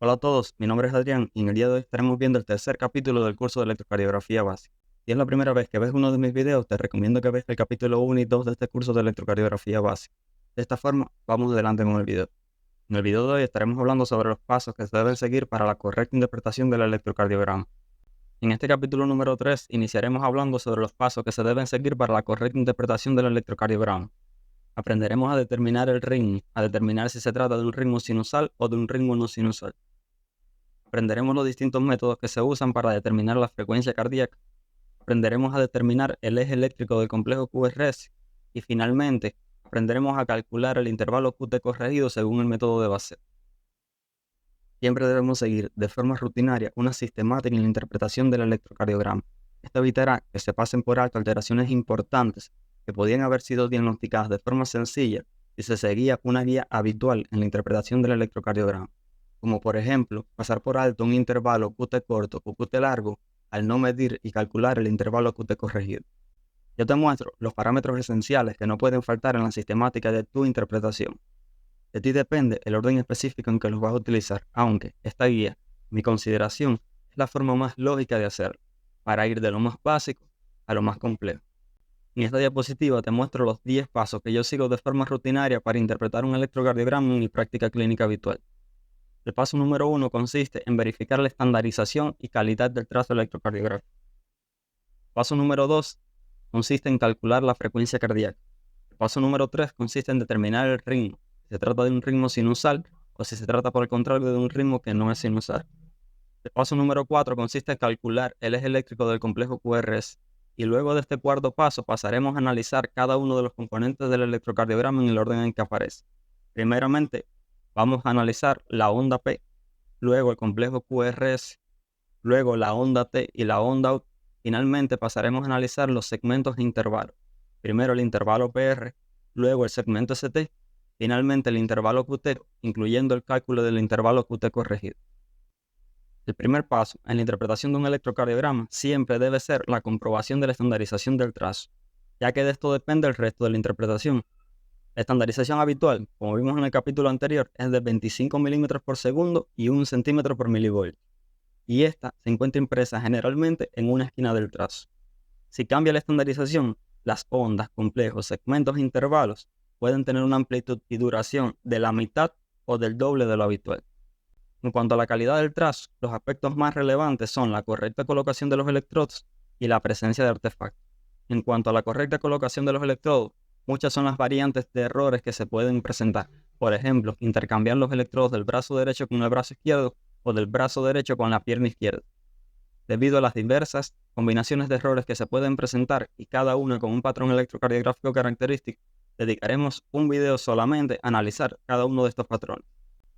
Hola a todos, mi nombre es Adrián y en el día de hoy estaremos viendo el tercer capítulo del curso de electrocardiografía básica. Si es la primera vez que ves uno de mis videos, te recomiendo que veas el capítulo 1 y 2 de este curso de electrocardiografía básica. De esta forma, vamos adelante con el video. En el video de hoy estaremos hablando sobre los pasos que se deben seguir para la correcta interpretación del electrocardiograma. En este capítulo número 3 iniciaremos hablando sobre los pasos que se deben seguir para la correcta interpretación del electrocardiograma. Aprenderemos a determinar el ritmo, a determinar si se trata de un ritmo sinusal o de un ritmo no sinusal. Aprenderemos los distintos métodos que se usan para determinar la frecuencia cardíaca. Aprenderemos a determinar el eje eléctrico del complejo QRS. Y finalmente, aprenderemos a calcular el intervalo QT corregido según el método de Basset. Siempre debemos seguir de forma rutinaria una sistemática en la interpretación del electrocardiograma. Esto evitará que se pasen por alto alteraciones importantes que podían haber sido diagnosticadas de forma sencilla si se seguía una guía habitual en la interpretación del electrocardiograma, como por ejemplo pasar por alto un intervalo QT corto o QT largo al no medir y calcular el intervalo QT corregido. Yo te muestro los parámetros esenciales que no pueden faltar en la sistemática de tu interpretación. De ti depende el orden específico en que los vas a utilizar, aunque esta guía, mi consideración, es la forma más lógica de hacerlo, para ir de lo más básico a lo más complejo. En esta diapositiva te muestro los 10 pasos que yo sigo de forma rutinaria para interpretar un electrocardiograma en mi práctica clínica habitual. El paso número 1 consiste en verificar la estandarización y calidad del trazo electrocardiográfico. El paso número 2 consiste en calcular la frecuencia cardíaca. El paso número 3 consiste en determinar el ritmo, si se trata de un ritmo sinusal o si se trata por el contrario de un ritmo que no es sinusal. El paso número 4 consiste en calcular el eje eléctrico del complejo QRS. Y luego de este cuarto paso pasaremos a analizar cada uno de los componentes del electrocardiograma en el orden en que aparece. Primeramente, vamos a analizar la onda P, luego el complejo QRS, luego la onda T y la onda U. Finalmente pasaremos a analizar los segmentos e intervalos. Primero el intervalo PR, luego el segmento ST, finalmente el intervalo QT, incluyendo el cálculo del intervalo QT corregido. El primer paso en la interpretación de un electrocardiograma siempre debe ser la comprobación de la estandarización del trazo, ya que de esto depende el resto de la interpretación. La estandarización habitual, como vimos en el capítulo anterior, es de 25 milímetros por segundo y 1 centímetro por milivoltio, y esta se encuentra impresa generalmente en una esquina del trazo. Si cambia la estandarización, las ondas, complejos, segmentos e intervalos pueden tener una amplitud y duración de la mitad o del doble de lo habitual. En cuanto a la calidad del trazo, los aspectos más relevantes son la correcta colocación de los electrodos y la presencia de artefactos. En cuanto a la correcta colocación de los electrodos, muchas son las variantes de errores que se pueden presentar. Por ejemplo, intercambiar los electrodos del brazo derecho con el brazo izquierdo o del brazo derecho con la pierna izquierda. Debido a las diversas combinaciones de errores que se pueden presentar y cada una con un patrón electrocardiográfico característico, dedicaremos un video solamente a analizar cada uno de estos patrones.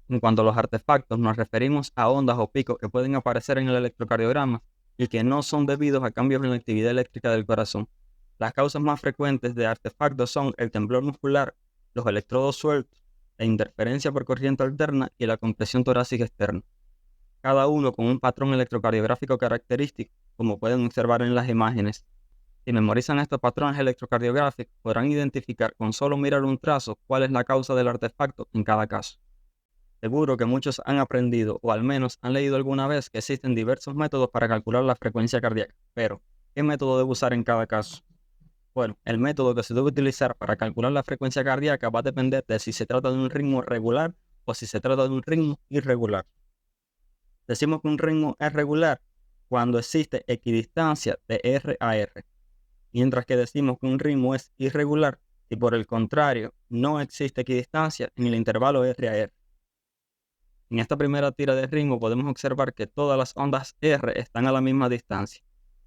En cuanto a los artefactos, nos referimos a ondas o picos que pueden aparecer en el electrocardiograma y que no son debidos a cambios en la actividad eléctrica del corazón. Las causas más frecuentes de artefactos son el temblor muscular, los electrodos sueltos, la interferencia por corriente alterna y la compresión torácica externa, cada uno con un patrón electrocardiográfico característico, como pueden observar en las imágenes. Si memorizan estos patrones electrocardiográficos, podrán identificar con solo mirar un trazo cuál es la causa del artefacto en cada caso. Seguro que muchos han aprendido o al menos han leído alguna vez que existen diversos métodos para calcular la frecuencia cardíaca, pero ¿qué método debo usar en cada caso? Bueno, el método que se debe utilizar para calcular la frecuencia cardíaca va a depender de si se trata de un ritmo regular o si se trata de un ritmo irregular. Decimos que un ritmo es regular cuando existe equidistancia de R a R, mientras que decimos que un ritmo es irregular si por el contrario no existe equidistancia en el intervalo R a R. En esta primera tira de ritmo podemos observar que todas las ondas R están a la misma distancia.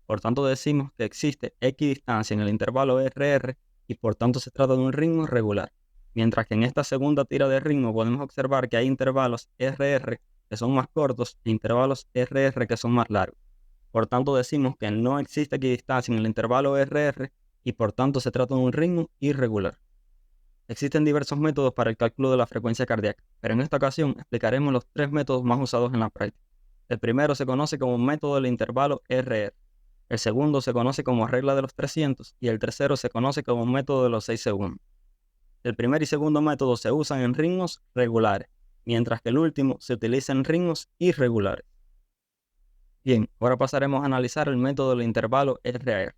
Por tanto decimos que existe equidistancia en el intervalo RR y por tanto se trata de un ritmo regular. Mientras que en esta segunda tira de ritmo podemos observar que hay intervalos RR que son más cortos e intervalos RR que son más largos. Por tanto decimos que no existe equidistancia en el intervalo RR y por tanto se trata de un ritmo irregular. Existen diversos métodos para el cálculo de la frecuencia cardíaca, pero en esta ocasión explicaremos los 3 métodos más usados en la práctica. El primero se conoce como método del intervalo RR, el segundo se conoce como regla de los 300 y el tercero se conoce como método de los 6 segundos. El primer y segundo método se usan en ritmos regulares, mientras que el último se utiliza en ritmos irregulares. Bien, ahora pasaremos a analizar el método del intervalo RAR.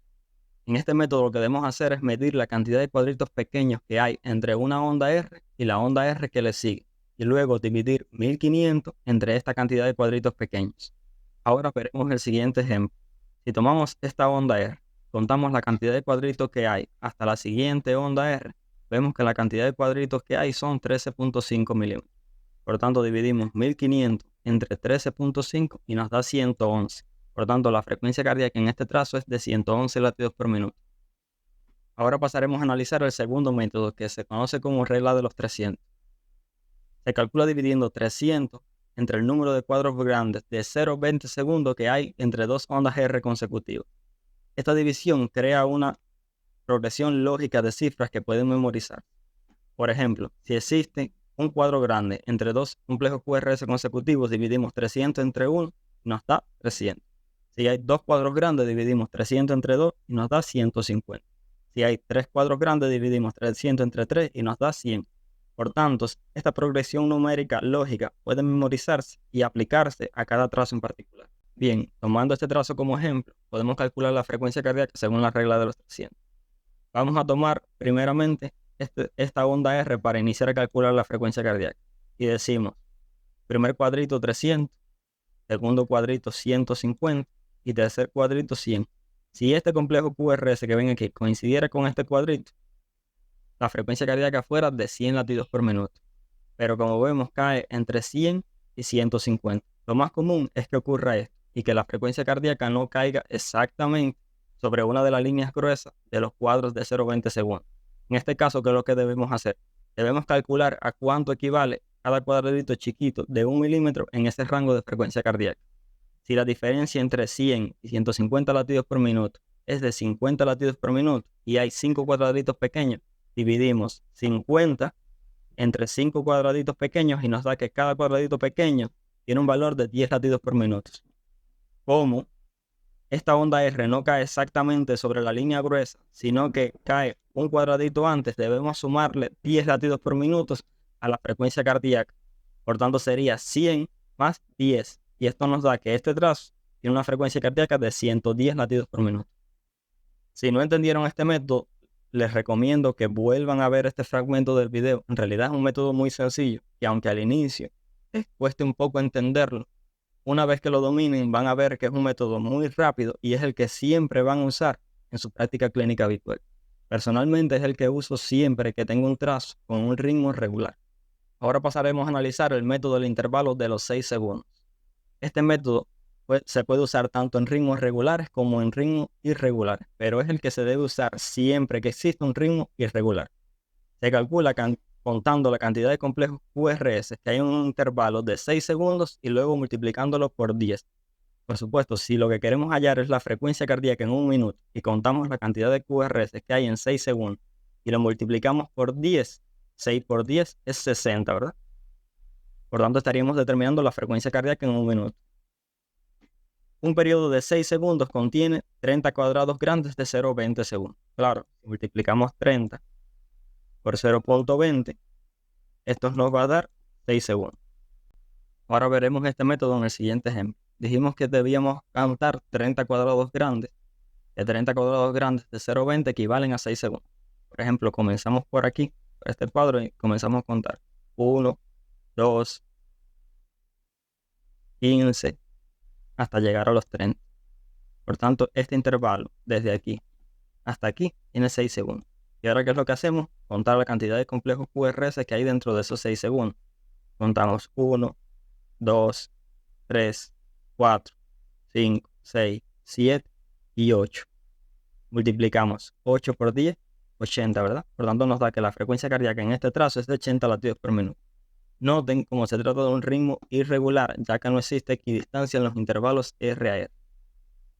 En este método lo que debemos hacer es medir la cantidad de cuadritos pequeños que hay entre una onda R y la onda R que le sigue, y luego dividir 1500 entre esta cantidad de cuadritos pequeños. Ahora veremos el siguiente ejemplo. Si tomamos esta onda R, contamos la cantidad de cuadritos que hay hasta la siguiente onda R, vemos que la cantidad de cuadritos que hay son 13.5 milímetros. Por tanto, dividimos 1500 entre 13.5 y nos da 111. Por tanto, la frecuencia cardíaca en este trazo es de 111 latidos por minuto. Ahora pasaremos a analizar el segundo método, que se conoce como regla de los 300. Se calcula dividiendo 300 entre el número de cuadros grandes de 0,20 segundos que hay entre dos ondas R consecutivas. Esta división crea una progresión lógica de cifras que pueden memorizar. Por ejemplo, si existe un cuadro grande entre dos complejos QRS consecutivos, dividimos 300 entre 1 y nos da 300. Si hay dos cuadros grandes, dividimos 300 entre 2 y nos da 150. Si hay tres cuadros grandes, dividimos 300 entre 3 y nos da 100. Por tanto, esta progresión numérica lógica puede memorizarse y aplicarse a cada trazo en particular. Bien, tomando este trazo como ejemplo, podemos calcular la frecuencia cardíaca según la regla de los 300. Vamos a tomar primeramente esta onda R para iniciar a calcular la frecuencia cardíaca. Y decimos, primer cuadrito 300, segundo cuadrito 150 y tercer cuadrito 100. Si este complejo QRS que ven aquí coincidiera con este cuadrito, la frecuencia cardíaca fuera de 100 latidos por minuto. Pero como vemos, cae entre 100 y 150. Lo más común es que ocurra esto y que la frecuencia cardíaca no caiga exactamente sobre una de las líneas gruesas de los cuadros de 0,20 segundos. En este caso, ¿qué es lo que debemos hacer? Debemos calcular a cuánto equivale cada cuadradito chiquito de 1 milímetro en ese rango de frecuencia cardíaca. Si la diferencia entre 100 y 150 latidos por minuto es de 50 latidos por minuto y hay 5 cuadraditos pequeños, dividimos 50 entre 5 cuadraditos pequeños y nos da que cada cuadradito pequeño tiene un valor de 10 latidos por minuto. Como esta onda R no cae exactamente sobre la línea gruesa, sino que cae un cuadradito antes, debemos sumarle 10 latidos por minuto a la frecuencia cardíaca. Por tanto, sería 100 más 10. Y esto nos da que este trazo tiene una frecuencia cardíaca de 110 latidos por minuto. Si no entendieron este método, les recomiendo que vuelvan a ver este fragmento del video. En realidad es un método muy sencillo y aunque al inicio cueste un poco entenderlo, una vez que lo dominen van a ver que es un método muy rápido y es el que siempre van a usar en su práctica clínica habitual. Personalmente es el que uso siempre que tengo un trazo con un ritmo regular. Ahora pasaremos a analizar el método del intervalo de los 6 segundos. Este método se puede usar tanto en ritmos regulares como en ritmos irregulares, pero es el que se debe usar siempre que exista un ritmo irregular. Se calcula contando la cantidad de complejos QRS que hay en un intervalo de 6 segundos y luego multiplicándolo por 10. Por supuesto, si lo que queremos hallar es la frecuencia cardíaca en un minuto y contamos la cantidad de QRS que hay en 6 segundos y lo multiplicamos por 10, 6 por 10 es 60, ¿verdad? Por tanto, estaríamos determinando la frecuencia cardíaca en un minuto. Un periodo de 6 segundos contiene 30 cuadrados grandes de 0,20 segundos. Claro, si multiplicamos 30 por 0,20, esto nos va a dar 6 segundos. Ahora veremos este método en el siguiente ejemplo. Dijimos que debíamos contar 30 cuadrados grandes. De 30 cuadrados grandes de 0,20 equivalen a 6 segundos. Por ejemplo, comenzamos por aquí, por este cuadro, y comenzamos a contar 1, 2, 15, hasta llegar a los 30. Por tanto, este intervalo, desde aquí hasta aquí, tiene 6 segundos. Y ahora, ¿qué es lo que hacemos? Contar la cantidad de complejos QRS que hay dentro de esos 6 segundos. Contamos 1, 2, 3, 4, 5, 6, 7 y 8. Multiplicamos 8 por 10, 80, ¿verdad? Por tanto, nos da que la frecuencia cardíaca en este trazo es de 80 latidos por minuto. Noten cómo se trata de un ritmo irregular, ya que no existe equidistancia en los intervalos RAR.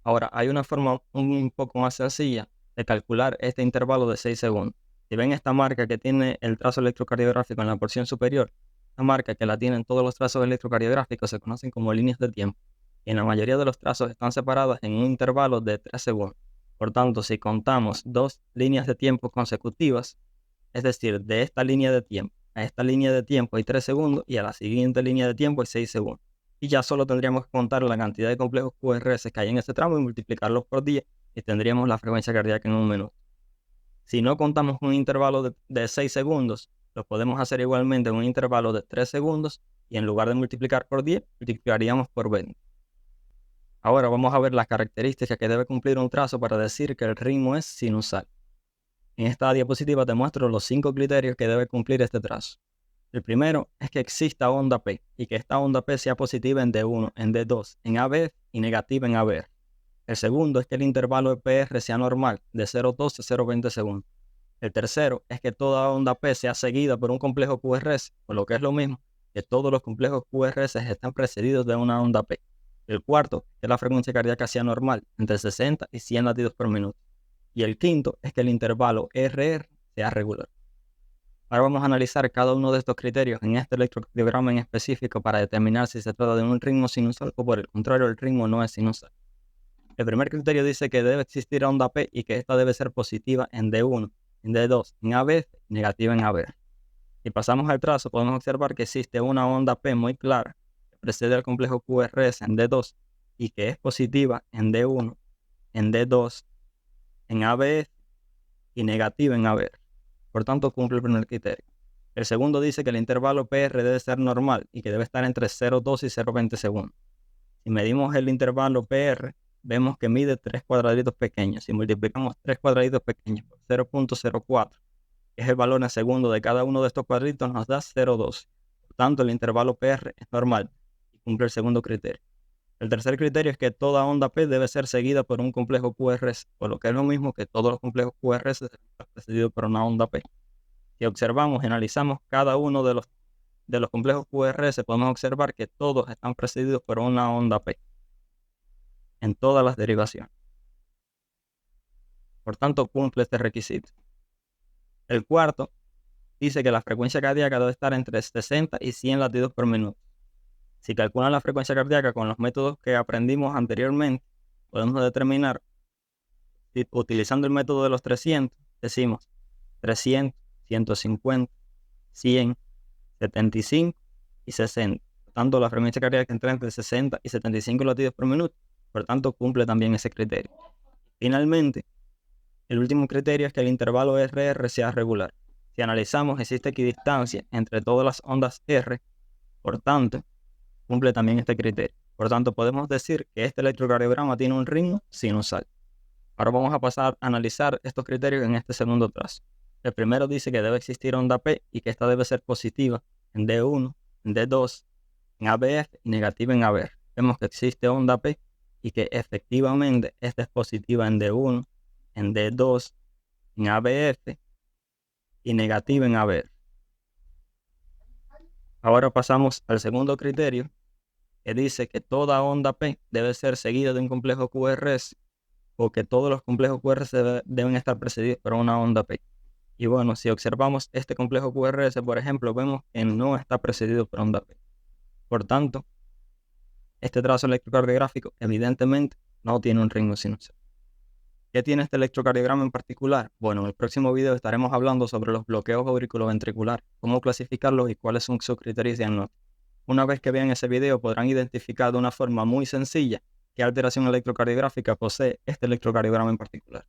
Ahora, hay una forma un poco más sencilla de calcular este intervalo de 6 segundos. Si ven esta marca que tiene el trazo electrocardiográfico en la porción superior, esta marca que la tienen todos los trazos electrocardiográficos se conocen como líneas de tiempo. Y en la mayoría de los trazos están separadas en un intervalo de 3 segundos. Por tanto, si contamos dos líneas de tiempo consecutivas, es decir, de esta línea de tiempo a esta línea de tiempo hay 3 segundos y a la siguiente línea de tiempo hay 6 segundos. Y ya solo tendríamos que contar la cantidad de complejos QRS que hay en este tramo y multiplicarlos por 10 y tendríamos la frecuencia cardíaca en un minuto. Si no contamos un intervalo de 6 segundos, lo podemos hacer igualmente en un intervalo de 3 segundos y en lugar de multiplicar por 10, multiplicaríamos por 20. Ahora vamos a ver las características que debe cumplir un trazo para decir que el ritmo es sinusal. En esta diapositiva te muestro los 5 criterios que debe cumplir este trazo. El primero es que exista onda P y que esta onda P sea positiva en D1, en D2, en ABF y negativa en ABR. El segundo es que el intervalo de PR sea normal, de 0,12 a 0,20 segundos. El tercero es que toda onda P sea seguida por un complejo QRS, o lo que es lo mismo, que todos los complejos QRS están precedidos de una onda P. El cuarto es que la frecuencia cardíaca sea normal, entre 60 y 100 latidos por minuto. Y el quinto es que el intervalo RR sea regular. Ahora vamos a analizar cada uno de estos criterios en este electrocardiograma en específico para determinar si se trata de un ritmo sinusal o por el contrario el ritmo no es sinusal. El primer criterio dice que debe existir onda P y que esta debe ser positiva en D1, en D2, en ABF y negativa en ABR. Si pasamos al trazo podemos observar que existe una onda P muy clara que precede al complejo QRS en D2 y que es positiva en D1, en D2, en ABF y negativa en ABR. Por tanto, cumple el primer criterio. El segundo dice que el intervalo PR debe ser normal y que debe estar entre 0,2 y 0,20 segundos. Si medimos el intervalo PR, vemos que mide 3 cuadraditos pequeños. Si multiplicamos 3 cuadraditos pequeños por 0,04, que es el valor en segundo de cada uno de estos cuadritos, nos da 0,12. Por tanto, el intervalo PR es normal y cumple el segundo criterio. El tercer criterio es que toda onda P debe ser seguida por un complejo QRS, por lo que es lo mismo que todos los complejos QRS están precedidos por una onda P. Si observamos y analizamos cada uno de los complejos QRS, podemos observar que todos están precedidos por una onda P en todas las derivaciones. Por tanto, cumple este requisito. El cuarto dice que la frecuencia cardíaca debe estar entre 60 y 100 latidos por minuto. Si calculan la frecuencia cardíaca con los métodos que aprendimos anteriormente, podemos determinar, utilizando el método de los 300, decimos 300, 150, 100, 75 y 60. Por tanto, la frecuencia cardíaca entra entre 60 y 75 latidos por minuto. Por tanto, cumple también ese criterio. Finalmente, el último criterio es que el intervalo RR sea regular. Si analizamos, existe equidistancia entre todas las ondas R, por tanto, cumple también este criterio. Por tanto, podemos decir que este electrocardiograma tiene un ritmo sinusal. Ahora vamos a pasar a analizar estos criterios en este segundo trazo. El primero dice que debe existir onda P y que esta debe ser positiva en D1, en D2, en ABF y negativa en ABR. Vemos que existe onda P y que efectivamente esta es positiva en D1, en D2, en ABF y negativa en ABR. Ahora pasamos al segundo criterio, que dice que toda onda P debe ser seguida de un complejo QRS o que todos los complejos QRS deben estar precedidos por una onda P. Y bueno, si observamos este complejo QRS, por ejemplo, vemos que no está precedido por onda P. Por tanto, este trazo electrocardiográfico evidentemente no tiene un ritmo sinusal. ¿Qué tiene este electrocardiograma en particular? Bueno, en el próximo video estaremos hablando sobre los bloqueos auriculoventriculares, cómo clasificarlos y cuáles son sus criterios diagnósticos. Una vez que vean ese video podrán identificar de una forma muy sencilla qué alteración electrocardiográfica posee este electrocardiograma en particular.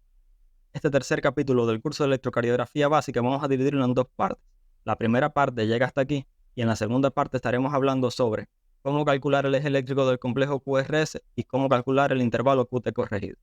Este tercer capítulo del curso de electrocardiografía básica vamos a dividirlo en dos partes. La primera parte llega hasta aquí y en la segunda parte estaremos hablando sobre cómo calcular el eje eléctrico del complejo QRS y cómo calcular el intervalo QT corregido.